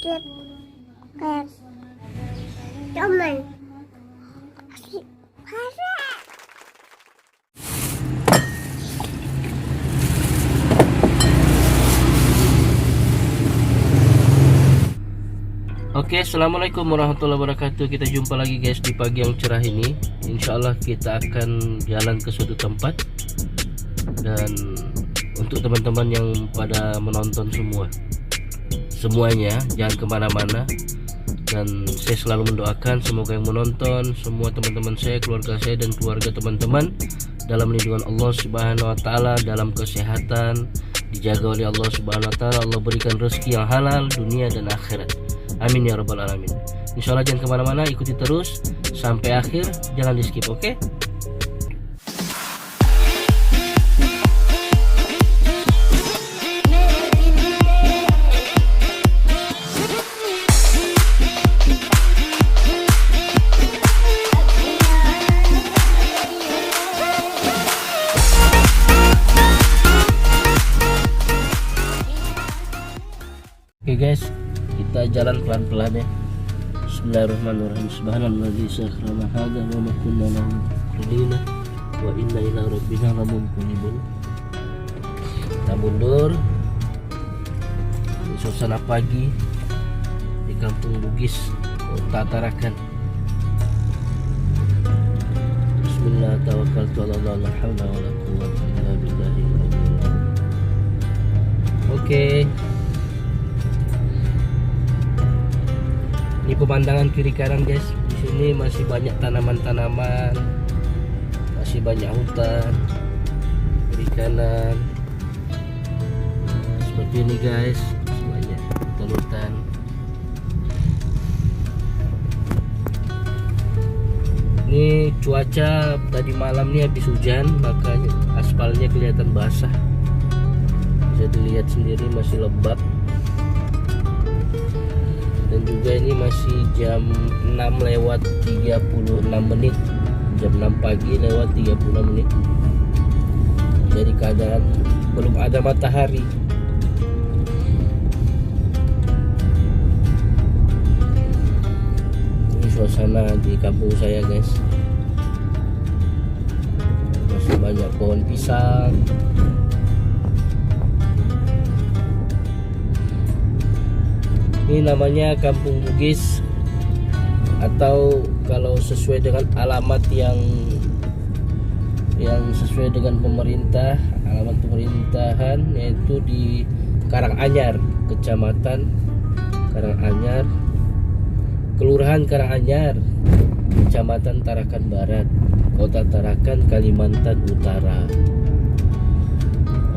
Kit Kat teman si Farah. Oke, assalamualaikum warahmatullahi wabarakatuh. Kita jumpa lagi guys di pagi yang cerah ini. Insya Allah kita akan jalan ke suatu tempat. Dan untuk teman-teman yang pada menonton semuanya jangan kemana-mana. Dan saya selalu mendoakan semoga yang menonton, semua teman-teman saya, keluarga saya dan keluarga teman-teman dalam lindungan Allah Subhanahu wa taala, dalam kesehatan, dijaga oleh Allah Subhanahu wa taala. Allah berikan rezeki yang halal dunia dan akhirat. Amin ya rabbal alamin. Insyaallah jangan kemana-mana, ikuti terus sampai akhir, jangan di skip, oke? Oke guys, kita jalan pelan-pelan ya. Bismillahirrahmanirrahim. Subhanalladzi sakhkhara hadza wa ma kunna lahu muqrinin wa inna ila rabbina lamunqalibun. Kita mundur di suasana pagi di Kampung Bugis, Kota Tarakan. Bismillah, tawakkaltu 'ala Allah, la haula wa la quwwata illa billahi. Oke. Ini pemandangan kiri kanan guys. Di sini masih banyak tanaman-tanaman, masih banyak hutan. Kiri kanan seperti ini guys, masih banyak hutan-hutan. Ini cuaca tadi malam nih habis hujan, makanya aspalnya kelihatan basah. Bisa dilihat sendiri masih lembab. Dan juga ini masih jam 6 lewat 36 menit, jam 6 pagi lewat 36 menit. Jadi keadaan belum ada matahari. Ini suasana di kampung saya guys. Masih banyak pohon pisang. Ini namanya Kampung Bugis, atau kalau sesuai dengan alamat yang sesuai dengan pemerintah, alamat pemerintahan, yaitu di Karanganyar, Kecamatan Karanganyar, Kelurahan Karanganyar, Kecamatan Tarakan Barat, Kota Tarakan, Kalimantan Utara.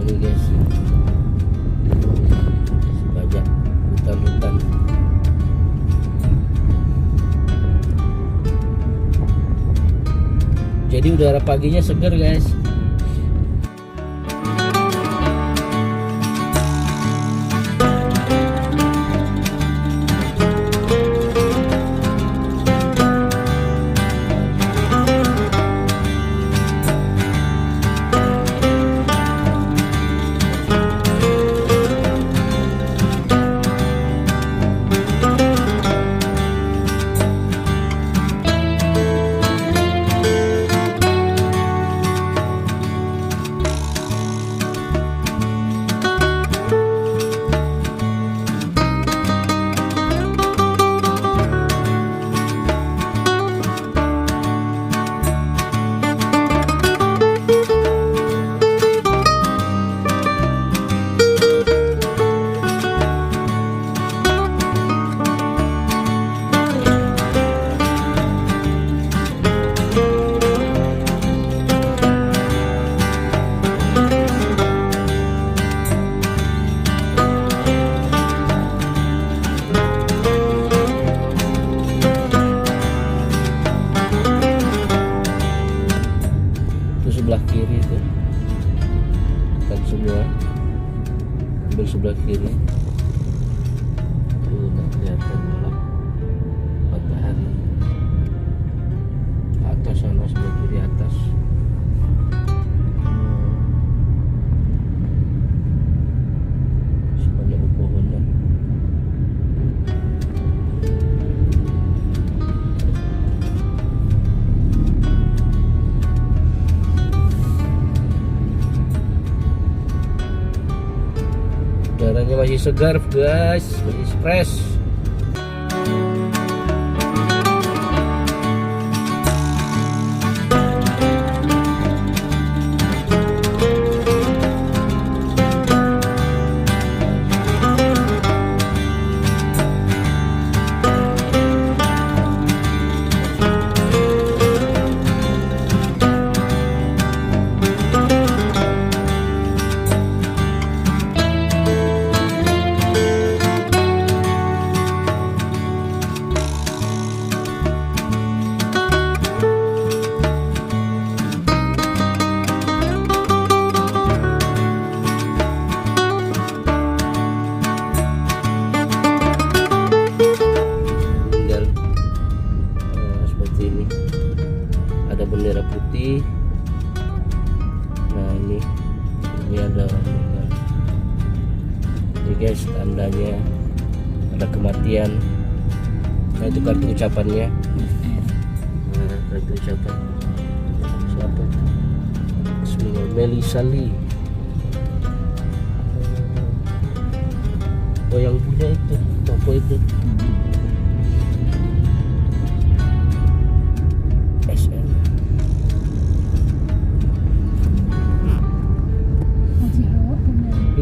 Ini guys, banyak hutan-hutan. Jadi udara paginya segar guys. masih segar guys, masih fresh. Ada bendera putih. Nah ini ada ini guys, tandanya ada kematian. Nah itu kartu ucapannya. Nah, kartu ucapan siapa itu? Bismillah, Melisali. Oh yang punya itu toko itu.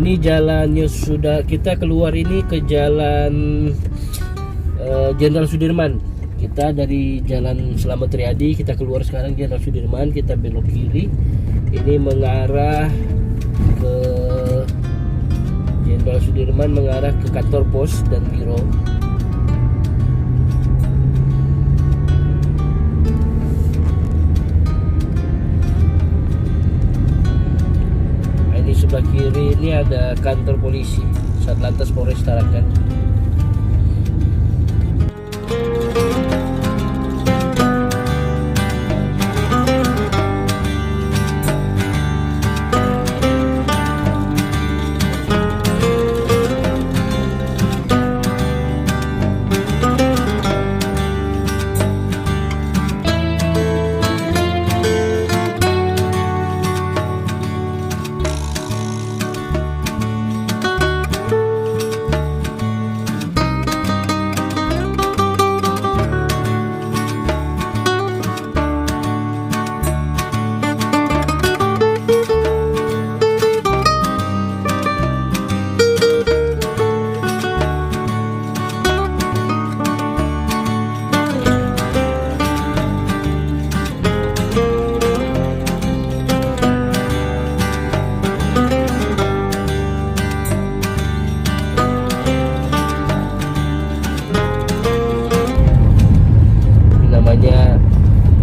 Ini jalannya sudah, kita keluar ini ke jalan Jenderal Sudirman. Kita dari jalan Slamet Riyadi, kita keluar sekarang Jenderal Sudirman, kita belok kiri. Ini mengarah ke Jenderal Sudirman, mengarah ke kantor pos dan biro. Sebelah kiri ini ada kantor polisi Satlantas Polres Tarakan.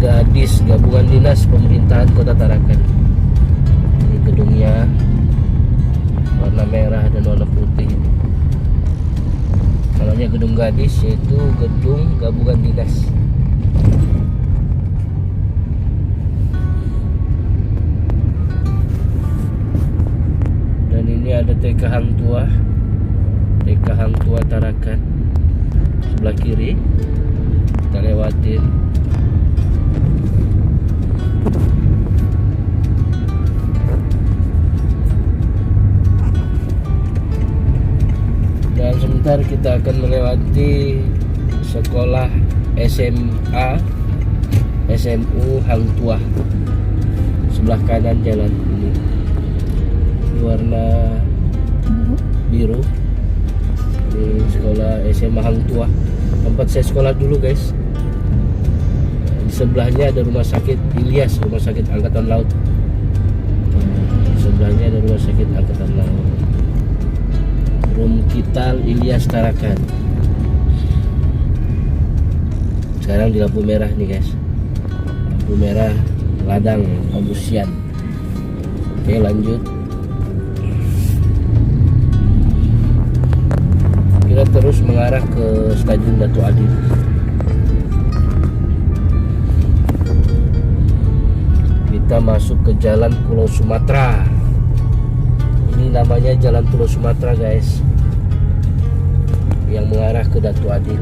Gadis Gabungan Dinas Pemerintahan Kota Tarakan. Ini gedungnya warna merah dan warna putih. Namanya gedung Gadis, yaitu gedung Gabungan Dinas. Dan ini ada TK Hang Tua, TK Hang Tua Tarakan. Sebelah kiri kita lewatin. Dan sebentar kita akan melewati sekolah SMA SMU Hang Tua. Sebelah kanan jalan ini warna biru. Ini sekolah SMA Hang Tua, tempat saya sekolah dulu guys. Di sebelahnya ada rumah sakit Ilyas, rumah sakit Angkatan Laut. Di sebelahnya ada rumah sakit Angkatan Laut. Rumkital Ilyas Tarakan. Sekarang di lampu merah nih guys, lampu merah ladang pembersihan. Oke lanjut, kita terus mengarah ke Stadion Datuk Adil. Kita masuk ke Jalan Pulau Sumatera. Ini namanya Jalan Pulau Sumatera guys, yang mengarah ke Datuk Adil.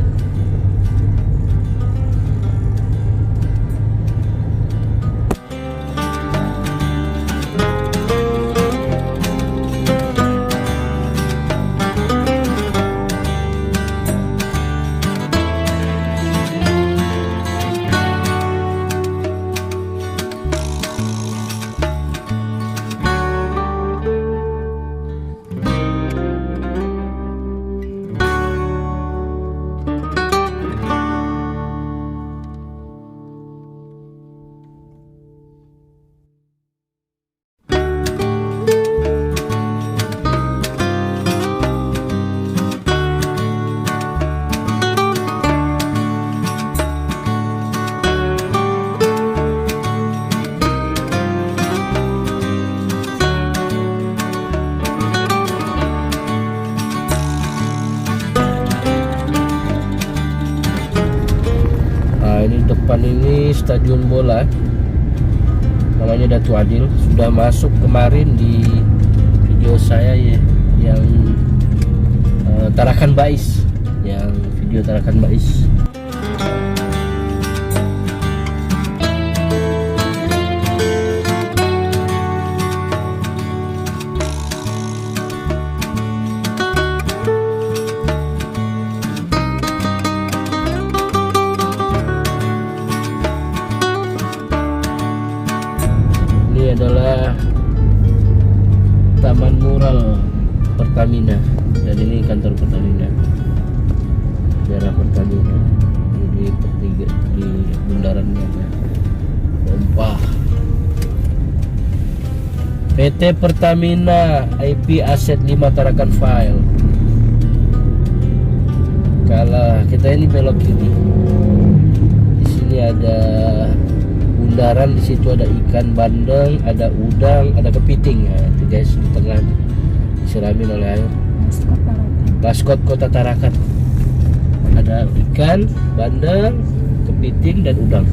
depan ini stadion bola, namanya Datu Adil. Sudah masuk kemarin di video saya ya, yang Tarakan Bais, yang video Tarakan Bais. Ini adalah Taman Mural Pertamina, dan ini kantor Pertamina, daerah Pertamina. Ini di bundarannya ada pompa PT Pertamina IP Aset 5 Tarakan File. Kalau kita ini belok kiri, di sini ada bundaran, di situ ada ikan bandeng, ada udang, ada kepiting ya, itu guys, di tengah disiramin oleh air. Maskot Kota Tarakan. Ada ikan bandeng, kepiting, dan udang.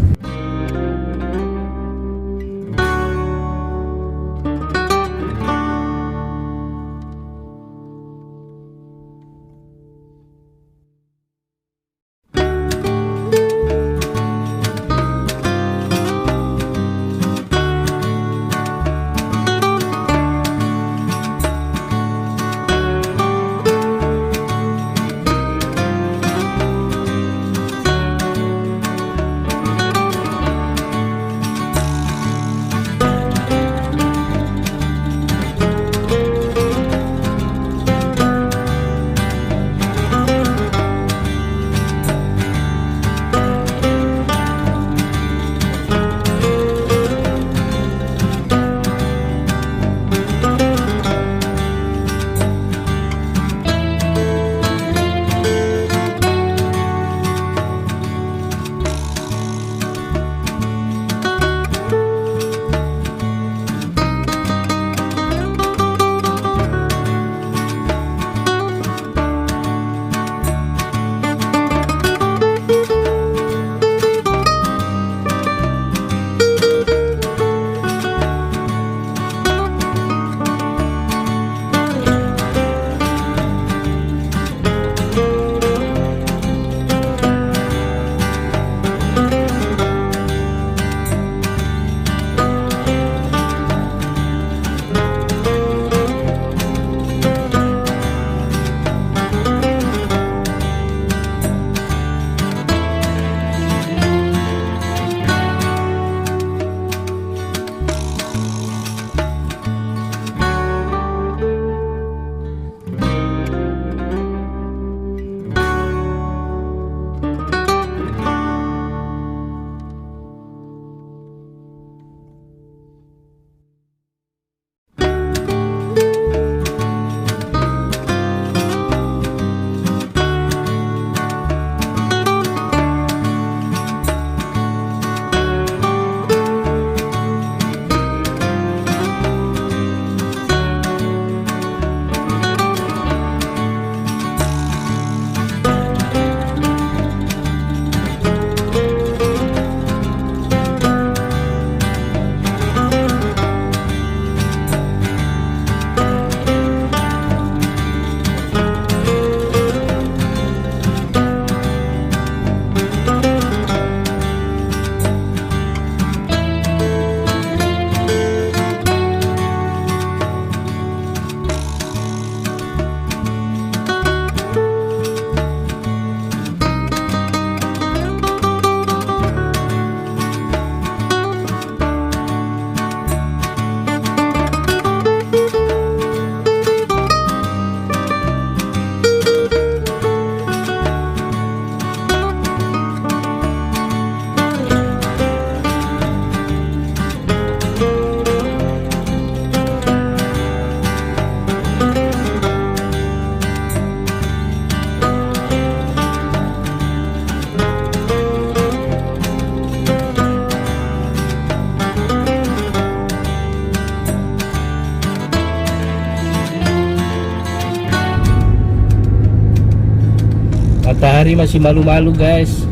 Matahari masih malu-malu guys.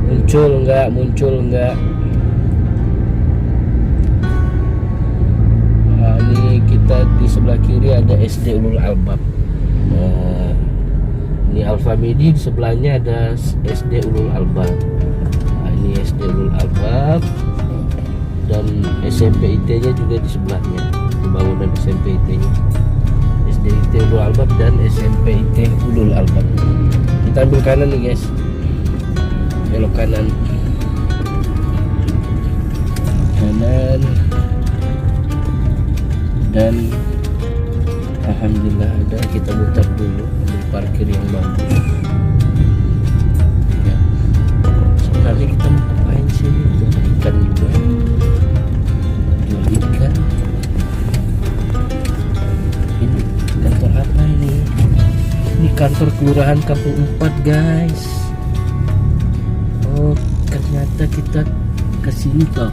muncul enggak. Nah, ini kita di sebelah kiri ada SD Ulul Albab. Nah, ini Alfa Midi, di sebelahnya ada SD Ulul Albab. Nah, ini SD Ulul Albab dan SMP IT-nya juga di sebelahnya. Pembangunan SMP IT-nya. SD IT Ulul Albab dan SMP IT Ulul Albab. Kita ambil kanan nih guys. Belok kanan. Dan alhamdulillah ada, kita muter dulu ambil parkir yang bagus ya. Sebenarnya kita mau ngapain sih? Jual ikan juga, jual ikan. Ini kantor apa ini? Ini kantor kelurahan Kampung 4 guys. Oh ternyata kita kesini toh,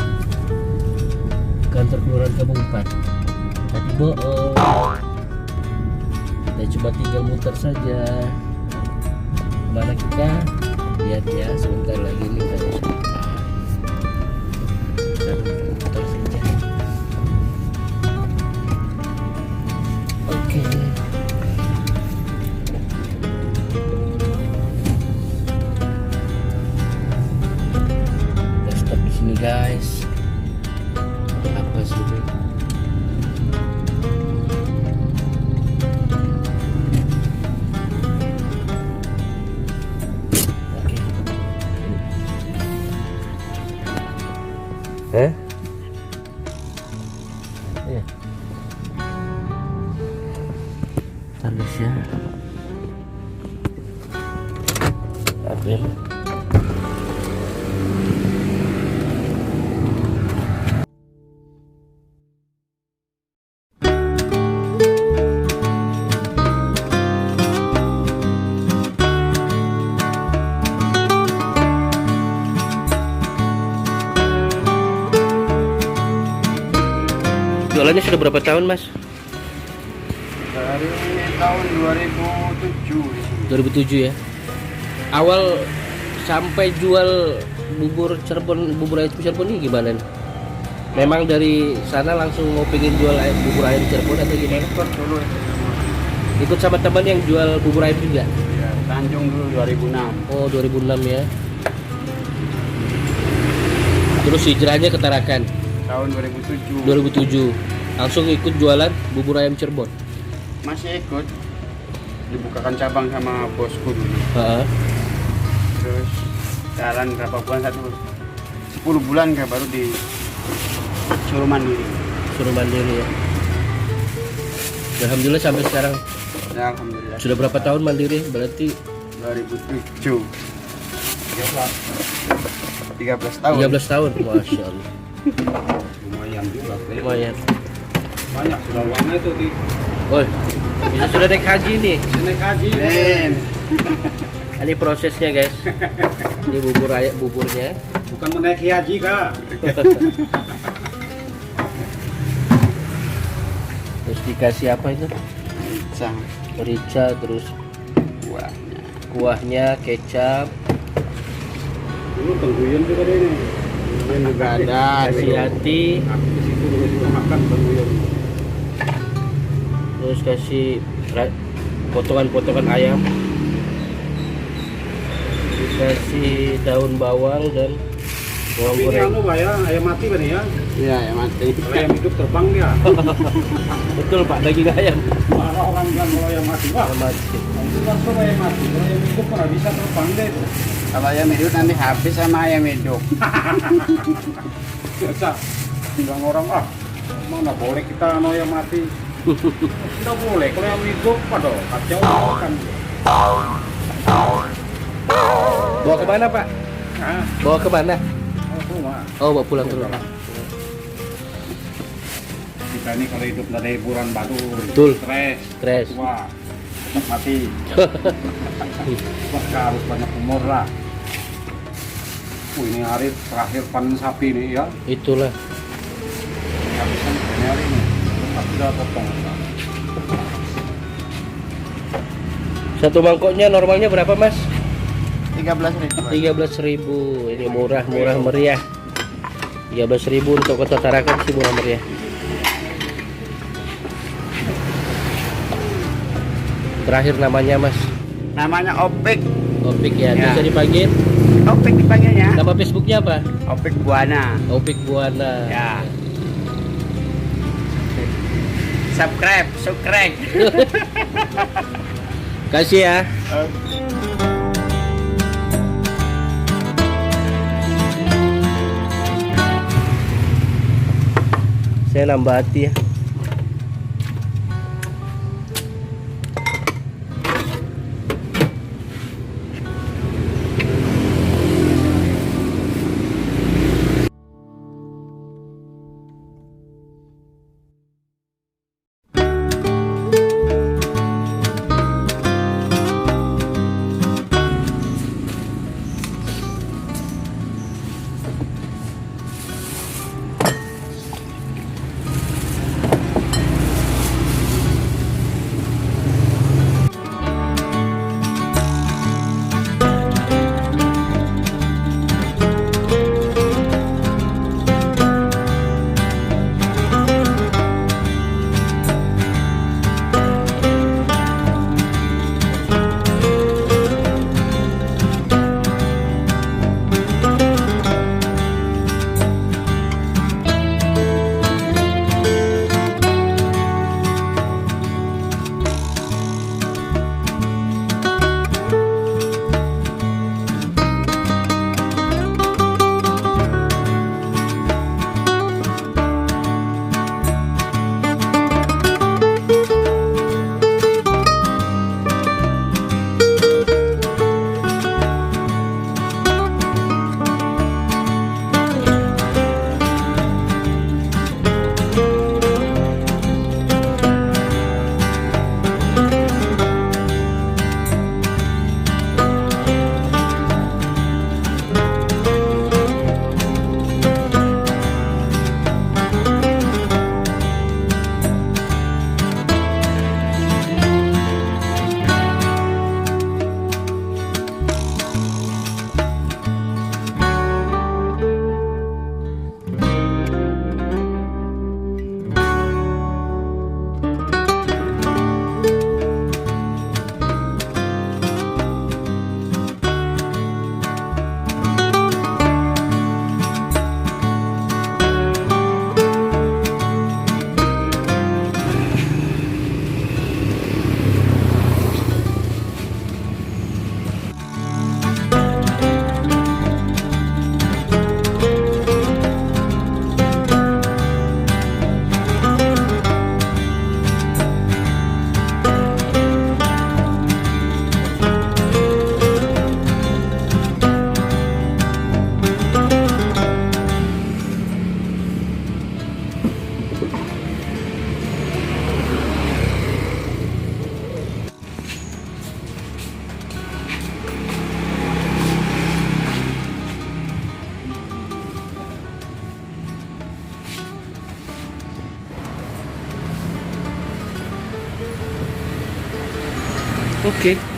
kantor kelurahan Kampung 4. Tadi bohong. Kita cuma tinggal muter saja. Mana kita? Lihat ya, sebentar lagi nih harus kita muter saja. Oke. Kita stop di sini guys. Apa sih ini? Iya. Terus ya. Ambil. Jualannya sudah berapa tahun mas? Dari tahun 2007 2007. ya. Awal sampai jual bubur Cirebon, bubur ayam Cirebon ini gimana nih? Memang dari sana langsung mau pengen jual bubur ayam Cirebon atau gimana? Ikut dulu itu sama. Ikut sama teman yang jual bubur ayam juga? Ya, Tanjung dulu 2006. Oh 2006 ya. Terus hijrahnya ke Tarakan Tahun 2007. 2007. Langsung ikut jualan bubur ayam Cirebon. Masih ikut. Dibukakan cabang sama bosku dulu. Heeh. Terus jalan berapa bulan, 10 bulan kayak baru di suruh mandiri. Suruh mandiri ya. Alhamdulillah sampai sekarang. Ya alhamdulillah. Sudah berapa tahun mandiri? Berarti 2007. 13 tahun. 13 tahun. Masya Allah. Lumayan juga. Lumayan. Banyak sudah uangnya itu di. Oh, bisa sudah naik haji nih. Naik haji. Ini prosesnya guys. Ini bubur ayam, buburnya. Bukan menaiki haji kak. Terus dikasih apa itu? Merica, terus Kuahnya. kuahnya, kecap, Dulu tengguyun juga deh ini. Tengguyun juga ada. kasih hati, Aku di situ dulu juga makan tengguyun. terus kasih potongan-potongan ayam, dikasih daun bawang dan bawang Ini goreng. anu Pak ya, ayam mati Pak nih ya. Iya, ayam mati. Kalau ayam hidup terbang dia. Betul pak, daging ayam. Malah orang bilang kalau ayam mati, wah. Mati. Itu langsung ayam mati. Kalau ayam hidup mana bisa terbang deh itu. Kalau ayam hidup nanti habis sama ayam hidup. Biasa. Bilang orang mana boleh kita anu ayam mati. Tidak boleh, kalau ayam hidup padahal kacau kan. Bawa kemana pak? Nah, Bawa kemana? rumah. Oh bawa pulang terus. Kita ini kalau hidup dari hiburan baru, Betul. stres, wah, cepat mati. Maka harus banyak umur lah. Ini hari terakhir panen sapi nih ya. Itulah. Habisan ini hari ini, tetap sudah potong. Satu mangkoknya normalnya berapa mas? 13.000. Ini murah meriah. 13.000 untuk Kota Tarakan sih murah meriah. Terakhir namanya Mas. Namanya Opik. Opik ya. Ya. Bisa dipanggil. Opik dipanggilnya. Nama Facebooknya apa? Opik Buana. Opik Buana. Ya. Subscribe. Kasih ya. Saya nambah hati ya. Oke.